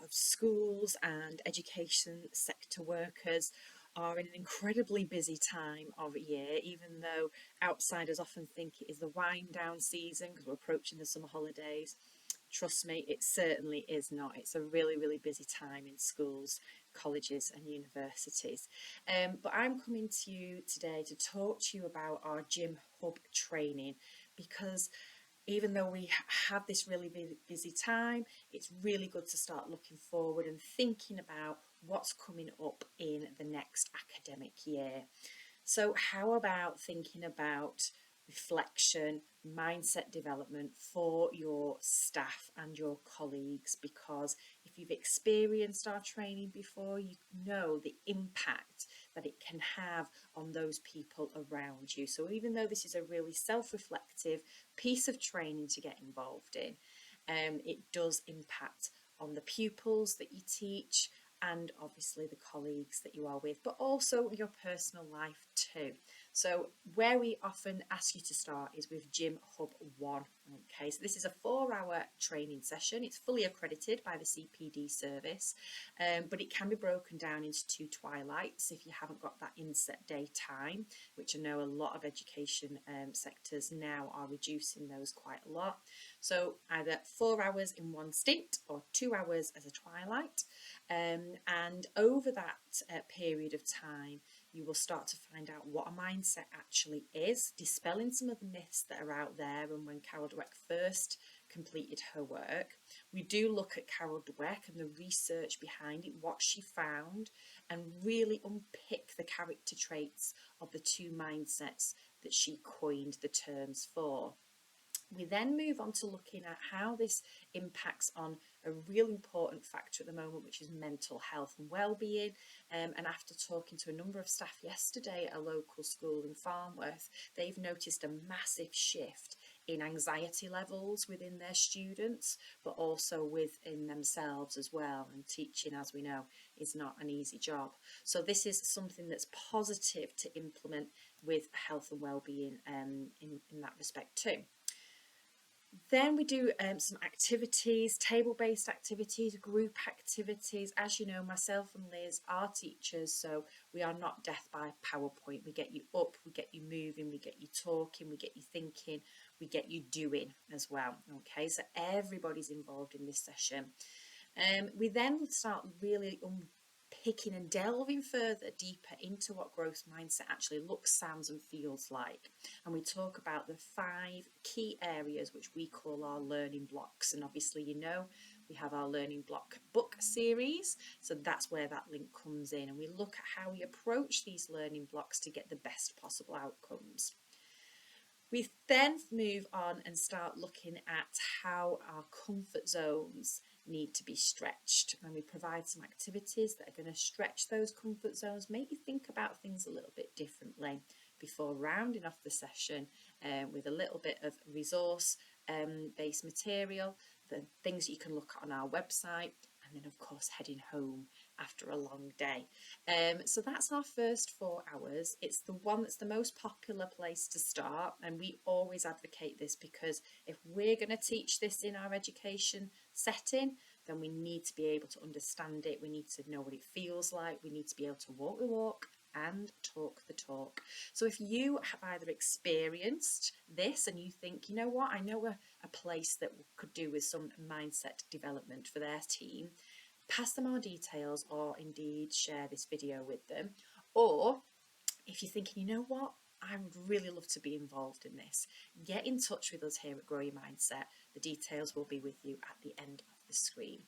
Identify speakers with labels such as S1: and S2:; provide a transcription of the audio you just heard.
S1: lot of schools and education sector workers are in an incredibly busy time of year, even though outsiders often think it is the wind down season because we're approaching the summer holidays. Trust me, it certainly is not. It's a really, really busy time in schools, colleges and universities. But I'm coming to you today to talk to you about our Gym Hub training, because even though we have this really busy time, it's really good to start looking forward and thinking about what's coming up in the next academic year. So how about thinking about reflection, mindset development for your staff and your colleagues? Because if you've experienced our training before, you know the impact that it can have on those people around you. So even though this is a really self-reflective piece of training to get involved in, it does impact on the pupils that you teach and obviously the colleagues that you are with, but also your personal life too. So where we often ask you to start is with Gym Hub 1. Okay, so this is a 4-hour training session. It's fully accredited by the CPD service, but it can be broken down into 2 twilights if you haven't got that inset day time, which I know a lot of education sectors now are reducing those quite a lot. So either 4 hours in one stint or 2 hours as a twilight. And over that period of time, you will start to find out what a mindset actually is, dispelling some of the myths that are out there. And when Carol Dweck first completed her work, we do look at Carol Dweck and the research behind it, what she found, and really unpick the character traits of the 2 mindsets that she coined the terms for. We then move on to looking at how this impacts on a real important factor at the moment, which is mental health and well-being. And after talking to a number of staff yesterday at a local school in Farnworth, they've noticed a massive shift in anxiety levels within their students, but also within themselves as well. And teaching, as we know, is not an easy job. So this is something that's positive to implement with health and well-being in that respect too. Then we do some activities, table-based activities, group activities. As you know, myself and Liz are teachers, so we are not death by PowerPoint. We get you up, we get you moving, we get you talking, we get you thinking, we get you doing as well. Okay, so everybody's involved in this session. We then start really unpicking and delving further deeper into what growth mindset actually looks, sounds and feels like. And we talk about the 5 key areas which we call our learning blocks. And obviously, you know, we have our learning block book series, so that's where that link comes in. And we look at how we approach these learning blocks to get the best possible outcomes. We then move on and start looking at how our comfort zones need to be stretched, and we provide some activities that are going to stretch those comfort zones, make you think about things a little bit differently before rounding off the session with a little bit of resource based material, the things you can look at on our website, and then of course heading home after a long day. So that's our first 4 hours. It's the one that's the most popular place to start, and we always advocate this because if we're going to teach this in our education setting, then we need to be able to understand it, we need to know what it feels like, we need to be able to walk the walk and talk the talk. So if you have either experienced this and you think, you know what, I know a place that could do with some mindset development for their team, pass them our details or indeed share this video with them. Or if you're thinking, you know what, I would really love to be involved in this, get in touch with us here at Grow Your Mindset. The details will be with you at the end of the screen.